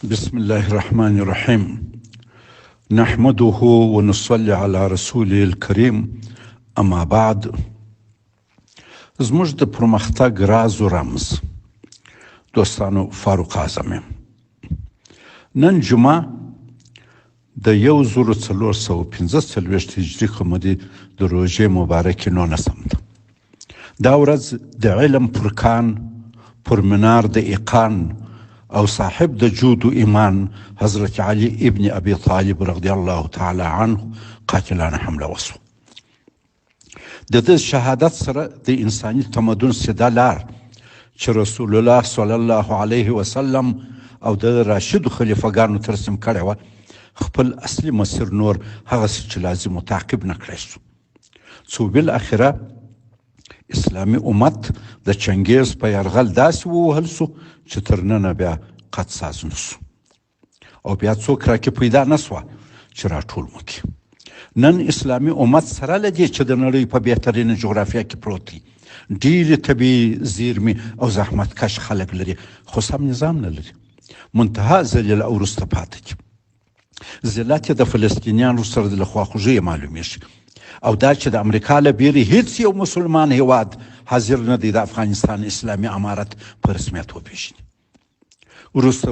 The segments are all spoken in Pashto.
بسم الله الرحمن الرحيم. نحمده ونصلي على رسوله الكريم. اما بعد، زموږ د پرمختګ راز و رمز دوستانو فاروق اعظم نن جمعه د 1445 هجري قمري د روژې مبارکې 19 ده. دا ورځ د علم پرکان، پرمنار د ایقان او صاحب د جود و ایمان حضرت علي ابن ابي طالب رضی الله تعالی عنه قاتلانه حمله وسوه. د دې شهادت سره د انساني تمدن سیده لار چې رسول الله صلی الله علیه وسلم او د راشد خلیفګانو ترسم کړی و، خپل اصلي مسیر نور هغه چې لازم تعقیب نه کړی شو. څو بالاخره اسلامي امت د چنګیز په یرغل داسې ووهل سو چې تر ننه بیا قد ساز نسو او بیا څوک راکې پیدا نسوه چې راټول مکي. نن اسلامي امت سره لدې چې د نړۍ په بهترینه جغرافیه کې پروت دی، ډېرې طبیعي زیرمې او زحمتکش خلک لري، خو سم نظام نه لري، منتها ذلیل او وروسته پاتې دي. ذلت یې د فلسطینیانو سره د خواخوږۍ معلومیږي، او دا چې د امریکا له بیرې هیڅ یو مسلمان هیواد حاضر نه دی د افغانستان اسلامي امارت په رسمیت وپېژني. وروسته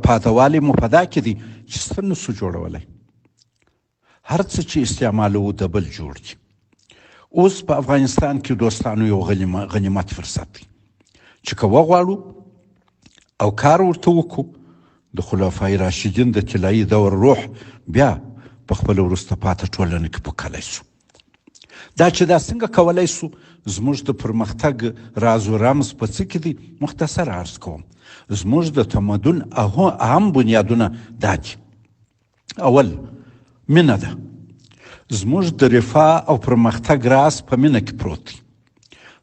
پاتهوالی مو په دا کې دی چې څه نسو جوړولی، هر څه چې استعمالوو د بل جوړ دي. اوس په افغانستان کې دوستانو یو غنیمت فرصت دی چې که وغواړو او کار ورته وکړو، د خلفای راشدین د طلایي دور روح بیا په خپل وروسته پاته ټولنه کې پوکلی سو. دا چې دا څنګه کولی سو، زموږ د پرمختګ راز و رمز په څه کې دی مختصر عرض کوم. زموږ د تمدن اهم بنیادونه دا دي. اول، مینه ده. زموږ د رفاه او پرمختګ راز په مینه کې پروت دی.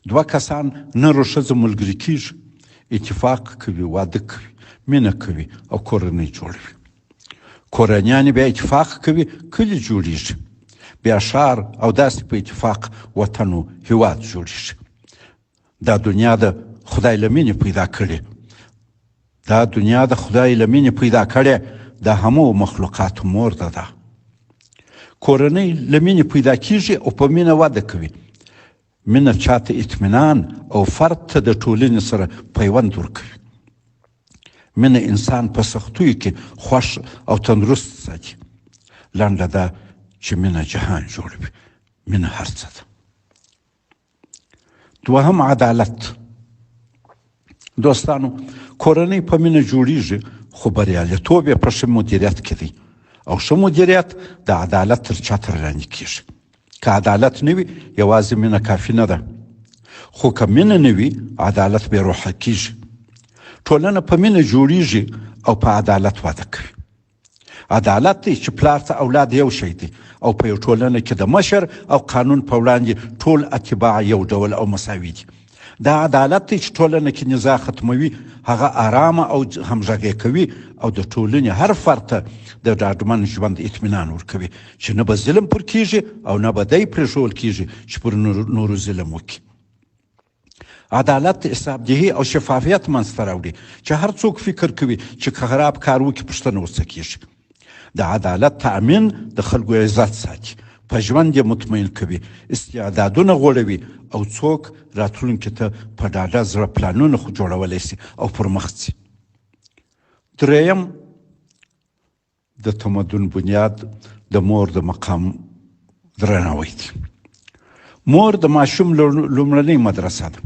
دوه کسان نر و ښځه ملګري کیږي، اتفاق کوي، واده کوي، مینه کوي او کورنۍ جوړوي. کورنیان بیا اتفاق کوي، کلی جوړیږي، بیا ښار او داسې په اتفاق وطن و هیواد جوړیږي. دا دنیا د خدای له مینې پیدا کړې، دا دنیا د خدای له مینې پیدا کړې، د همو مخلوقاتو مور ده. کورنۍ له مینې پیدا کیږي او په مینه وده کوي. مینه چاته اطمینان او فرد ته د ټولنې سره پیوند ورکوي. مینه انسان په سختیو کې خوښ او تندرست ساتي. لنډه ده چې مینه جهان جوړوي. مینه هر څه ده. دوهم، عدالت. دوستانو، کورنۍ په مینه جوړیږي، خو بریالیتوب یې په ښه مدیریت کې دی، او ښه مدیریت د عدالت تر چتر لاندې کیږي. که عدالت نه وي، یوازې مینه کافي نه ده، خو که مینه نه وي، عدالت بې روحه کیږي. ټولنه په مینه جوړیږي او په عدالت واده کوي. عدالت دی چې پلار ته اولاد یو شی دی، او په یو ټولنه کې د مشر او قانون په وړاندې ټول اتباع یو ډول او مساوي دي. دا عدالت دی چې ټولنه کې نزاع ختموي، هغه آرامه او همغږي کوي، او د ټولنې هر فرد ته د ډاډمن ژوند اطمینان ورکوي چې نه به ظلم پر کیږي او نه به دی پرېښول کیږي چې پر نورو ظلم وکړي. عدالت حسابدهي او شفافیت منځته راوړي چې هر څوک فکر کوي چې که خراب کار وکړي پوښتنه ورڅه کیږي. د عدالت تأمین د خلکو عزت ساتي، په ژوند یې مطمئن کوي، استعدادونه غوړوي، او څوک راتلونکي ته په ډاډه زړه پلانونه خو جوړولی سي او پر مخ ځي. درېیم، د تمدن بنیاد د مور د مقام درناوی دی. مور د ماشوم لومړنۍ مدرسه ده.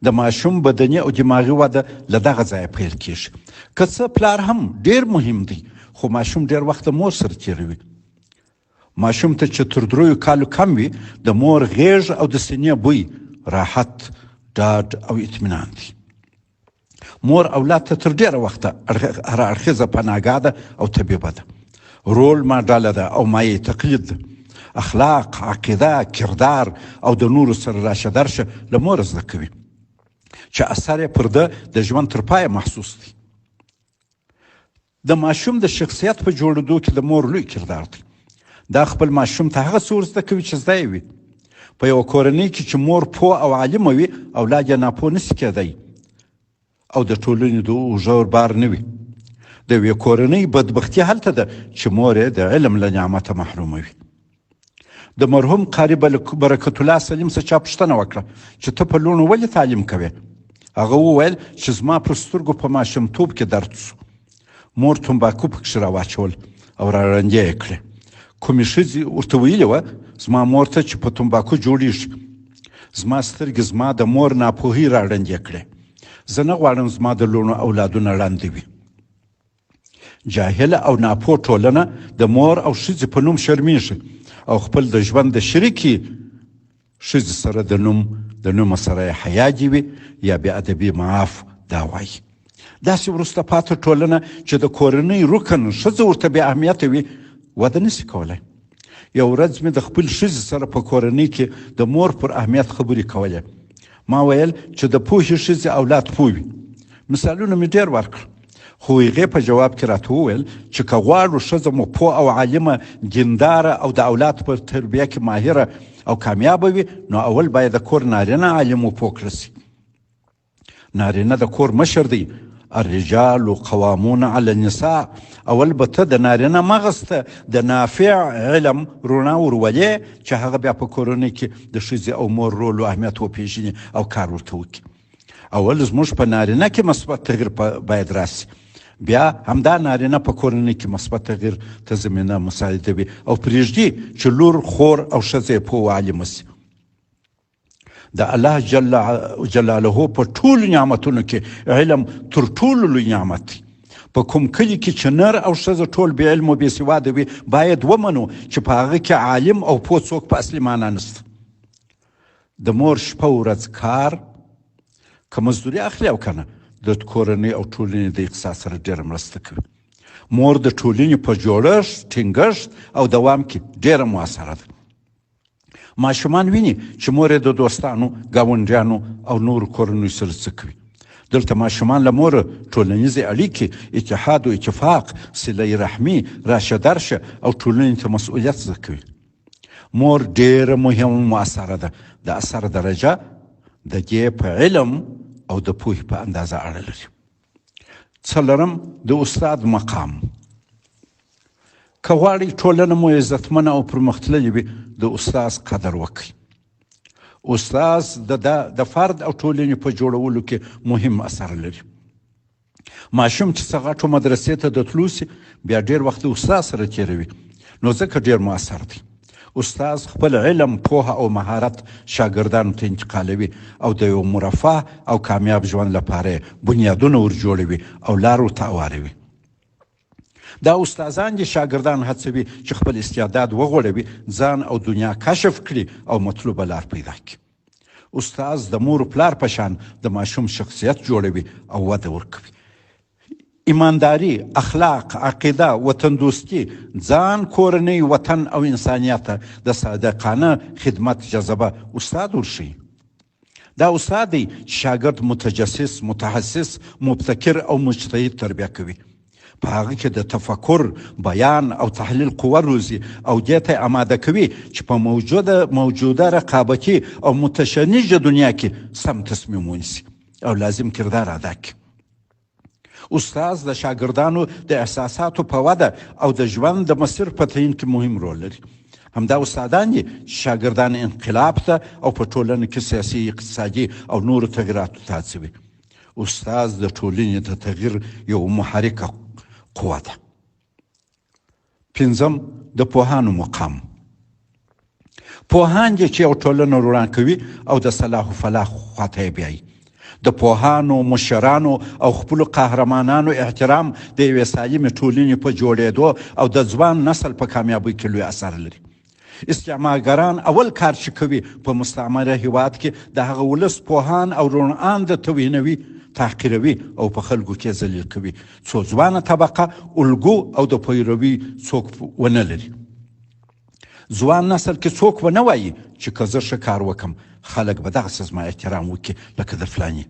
د ماشوم بدني او دماغي وده له دغه ځایه پیل کیږي. که څه پلار هم ډیر مهم دی، خو ماشوم ډیر وخت د مور سره تیروي. ماشوم ته چې تر 3 کالو کم وي، د مور غیږ او د سینې بوی راحت، ډاډ او اطمینان دی. مور اولاد ته تر ډیره وخته هر اړخیزه پناهګاه ده او طبیبه ده، رول ماډله ده او مایه تقلید ده. اخلاق، عقیده، کردار او د نورو سره راشه درشه له مور زده کوي، چې اثر یې پر ده د ژوند تر پایه محسوس دی. د ماشوم د شخصیت په جوړېدو کې د مور لوی کردار دی. دا خپل ماشوم ته هغه څه ورزده کوي چې زده یې وي. په یوه کورنۍ کې چې مور پوه او عالمه وي، اولاد یې ناپوه نسي کېدی او د ټولنې د اوږه بار نه وي. د یوې کورنۍ بدبختي هلته ده چې مور یې د علم له نعمته محروموي. د مرحوم قاري برکت الله سلیم څخه چا پوښتنه وکړه چې ته په لوڼو ولې تعلیم کوې؟ هغه وویل چې زما پر سترګو په ماشومتوب کې درد سو. مور تنباکو پکښې راواچول او را رنجې یې کړې. کومې ښځې ورته ویلې وه زما مور ته چې په تنباکو جوړیږي. زما سترګې زما د مور ناپوهي را رنجې کړې. زه نه غواړم زما د لوڼو اولادونه ړانده وي. جاهله او ناپوه ټولنه د مور او ښځې په نوم شرمیږي او خپل د ژوند د شریکې ښځې سره د نوم سره یې حیا دې وي یا بې ادبي معاف دا وایي. داسې وروسته پاته ټولنه چې د کورنۍ رکن ښځه ورته بې اهمیته وي وده نشي کولی. یو ورځ مې د خپل ښځې سره په کورنۍ کې د مور پر اهمیت خبرې کولې. ما ویل چې د پوهې ښځې اولاد پوه وي. مثالونه مې ډېر ورکړل خو هغې په جواب کې راته وویل چې که غواړو ښځه مو پوه او عالمه دینداره او د اولاد په تربیه کې ماهره او کامیابه وي نو اول باید د کور نارینه عالم و پوه کړی شي. نارینه د کور مشر دی. الرجال قوامون على النساء. اول به ته د نارینه مغز ته د نافع علم رڼا ورولې چې هغه بیا په کورنۍ کې د ښځې او مور رول او اهمیت وپېژني او کار ورته وکړي. اول زموږ په نارینه کې مثبت تغییر باید راسي. بیا همدا نارینه په کورنۍ کې مثبت تغییر ته زمینه مساعده وي او پرېږدي چې لور خور او ښځه یې پوه عالمه شي. د الله جل جلاله په ټولو نعمتونو کې علم تر ټولو لوی نعمت دی. په کوم کلي کې چې نر او ښځه ټول بې علم او بې سواده وي باید ومنو چې په هغه کې عالم او پوه څوک په اصلي معنا نشته. د مور شپه ورځ کار که مزدوري اخلي او که نه د کورنۍ او ټولنې د اقتصاد سره ډېره مرسته کوي. مور د ټولنې په جوړښت ټینګښت او دوام کې ډېره مؤثره ده. ماشومان ویني چې مور یې د دوستانو ګاونډیانو او نورو کورنیو سره څه کوي. دلته ماشومان له موره ټولنیزې اړیکې اتحاد و اتفاق صله رحمي راشه درشه او ټولنې ته مسؤلیت زده کوي. مور ډېره مهمه مؤثره ده. د اثر درجه د دې په علم او د پوهې په اندازه اړه لري. څلورم د استاد مقام. که غواړئ ټولنه مو عزتمنه او پرمختللې وي د استاد قدر وکړئ. استاد د فرد او ټولنې په جوړولو کې مهم اثر لري. ماشوم چې څه غټو مدرسې ته د تلو سي بیا ډېر وخت د استاد سره تېروي نو ځکه ډېر مؤثر دی. استاد خپل علم پوهه او مهارت شاګردانو ته انتقالوي او د یو مرفه او کامیاب ژوند لپاره بنیادونه ور جوړوي او لار ورته هواروي. دا استادان دي شاګردان هڅوي چې خپل استعداد وغوړوي ځان او دنیا کشف کړي او مطلوبه لار پیدا کړي. استاد د مور پلار په شان د ماشوم شخصیت جوړوي او وده ورکوي. ایمانداری، اخلاق، عقیده، وطن دوستی، ځان، کورنۍ، وطن او انسانیت د صادقانه خدمت جذبه استاد ورشي. دا استاد دی شاګرد متجسس، متحسس، مبتکر او مجتهد تربیه کوي. په هغه کې د تفکر، بیان او تحلیل قوه روزي او دې ته آماده کوي چې په موجوده رقابتي او متشنجه دنیا کې سم تصمیم ونیسي او لازم کردار ادا کړي. استاد د شاګردانو د احساساتو په وده او د ژوند د مسیر په تعیین کې مهم رول لري. همدا استادان دي شاګردان انقلاب ته او په ټولنه کې سیاسي، اقتصادي او نورو تغییراتو ته هڅوي. استاد د ټولنې د تغییر یو محرکه قوه ده. پنځم د پوهانو مقام. پوهان دي چې یو ټولنه روڼه کوي او د صلاح و فلاح خواته یې بیایي. د پوهانو، مشرانو او خپلو قهرمانانو احترام د یوې سالمې ټولنې په جوړېدو او د ځوان نسل په کامیابۍ کې لوی اثر لري. استعمارګران اول کار چې کوي په مستعمره هیواد کې د هغه ولس پوهان او روڼان د توهینوي، تحقیروي او په خلکو کې ذلیل کوي څو ځوانه طبقه الګو او د پیروي څوک ونه لري. ځوان نسل کې څوک ونه وایي چې که زه ښه کار وکړم خلک به دغسې زما احترام وکړي لکه د فلاني.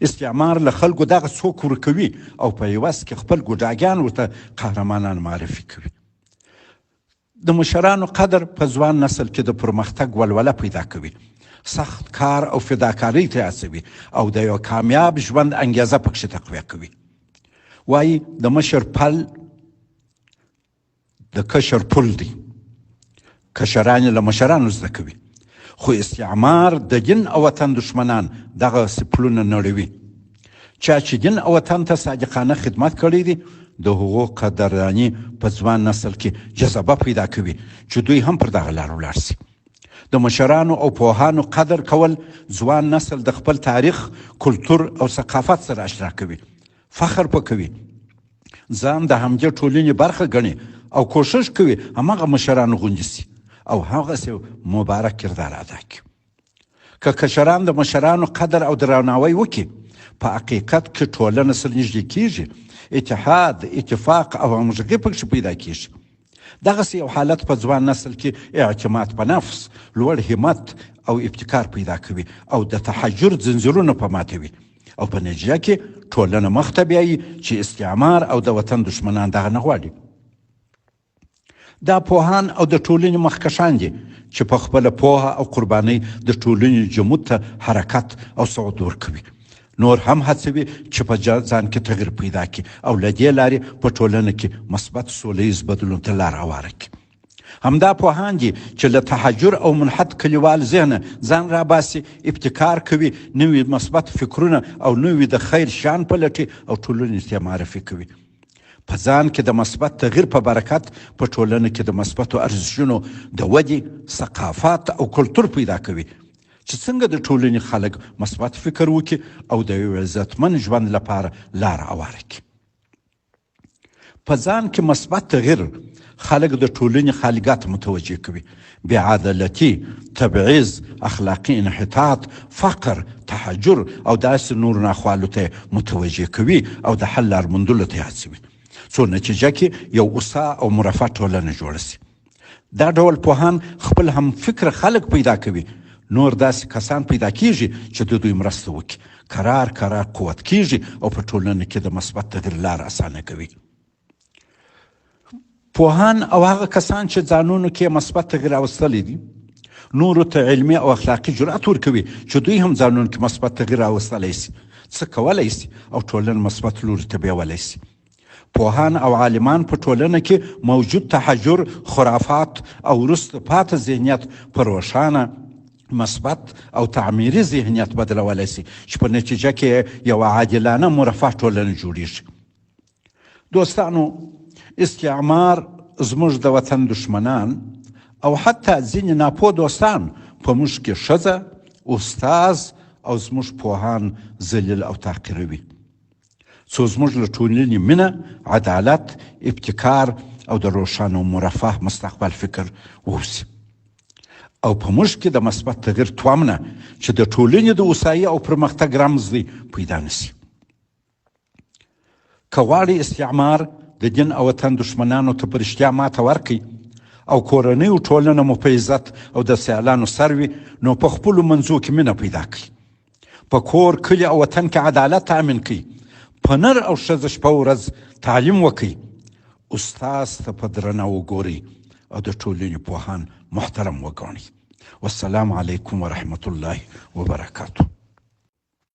استعمار له خلکو دغه څوک ورکوي او په عوض کې خپل ګوډاګیان ورته قهرمانان معرفي کوي. د مشرانو قدر په ځوان نسل کې د پرمختګ ولوله پیدا کوي. سخت کار او فداکارۍ ته هڅوي او د یو کامیاب ژوند انګیزه پکښې تقویه کوي. وایي د مشر پل د کشر پل دی، کشران له مشرانو زده کوي، خو استعمار د دین او وطن دشمنان دغه پلونه نړوي. چا چې دین او وطن ته صادقانه خدمت کړی دی د هغو قدرداني په ځوان نسل کې جذبه پیدا کوي چې دوی هم پر دغه لار ولاړ سي. د مشرانو او پوهانو قدر کول ځوان نسل د خپل تاریخ، کلتور او ثقافت سره اشنا کوي، فخر پکوي، ځان د همدې ټولنې برخه ګڼي او کوشش کوي همغه مشرانو غوندې سي او هغسې مبارک کردار ادا کړي. که کشران د مشرانو قدر او درناوی وکړي، په حقیقت کې ټولنه سره نږدې کیږي، اتحاد، اتفاق او همغږي پکې پیدا کیږي. دغسې یو حالت په ځوان نسل کې اعتماد په نفس، لوړ همت او ابتکار پیدا کوي او د تحجر زنځیرونه په ماتوي او په نتیجه کې ټولنه مخ ته بیایي چې استعمار او د وطن دشمنان دغه نه غواړي. دا پوهان او د ټولنې مخکښان دي چې په خپله پوهه او قربانۍ د ټولنې جمود ته حرکت او صعود ورکوي. نور هم هڅوي چې په ځان کې تغییر پیدا کړي او له دې لارې په ټولنه کې مثبت سولیز بدلون ته لار هواره کړي. همدا پوهان دي چې له تحجر او منحط کلیوال ذهنه ځان راباسي، ابتکار کوي، نوي مثبت فکرونه او نوي د خیر شیان پلټي او ټولنې ته معرفي کوي. په ځان کې د مثبت تغییر په برکت په ټولنه کې د مثبتو ارزښتونو د ودې، ثقافت او کلتور پیدا کوي چې څنګه د ټولنې خلک مثبت فکر وکړي او د یو عزتمن ژوند لپاره لار هواره کړي. په ځان کې مثبت تغییر خلک د ټولنې خالقات متوجه کوي. بې عدالتي، تبعیض، اخلاقي انحطاط، فقر، تحجر او داسې نور ناخوالو ته متوجه کوي او د حل لار موندلو ته هڅوي، څو نتیجه کې یو هوسا او مرفه ټولنه جوړه سي. دا ډول پوهان خپل هم فکر خلک پیدا کوي، نور داسې کسان پیدا کیږي چې د دوی مرسته وکړي، کرار قوت کیږي او په ټولنه کې د مثبت تغییر لار اسانه کوي. پوهان او هغه کسان چې ځانونو کې مثبت تغییر راوستلی دي، نورو ته علمي او اخلاقي جرأت ورکوي چې دوی هم ځانونو کې مثبت تغییر راوستلی سي، څه کولی سي او ټولنه مثبت لوري ته بیولی سي. پوهان او عالمان په ټولنه کې موجود تحجر، خرافات او وروسته پاتې ذهنیت په روښانه، مثبت او تعمیري ذهنیت بدلولی سي چې په نتیجه کې یو عادلانه مرفه ټولنه جوړیږي. دوستانو، استعمار زموږ د وطن دشمنان او حتی ځینې ناپوه دوستان په موږ کې ښځه، استاز او زموږ پوهان ذلیل او تحقیروي، څو زموږ له ټولنې مینه، عدالت، ابتکار او د روښانه او مرفه مستقبل فکر ووسي او په موږ کې د مثبت تغییر تومنه چې د ټولنې د هوسايي او پرمختګ رمز دی پیدا نسي. که غواړي استعمار د دین او وطن دشمنانو ته په رښتیا ماته ورکړي او کورنۍ او ټولنه مو په عزت او د سیالانو سر وي، نو په خپلو منځو کې مینه پیدا کړي، په کور، کلي او وطن کې عدالت تامین کړي، په نر او ښځه شپه ورځ تعلیم وکړي، استاز ته په درنه وګورئ او د ټولنې پوهان محترم وګڼئ. والسلام علیکم ورحمة الله وبرکاته.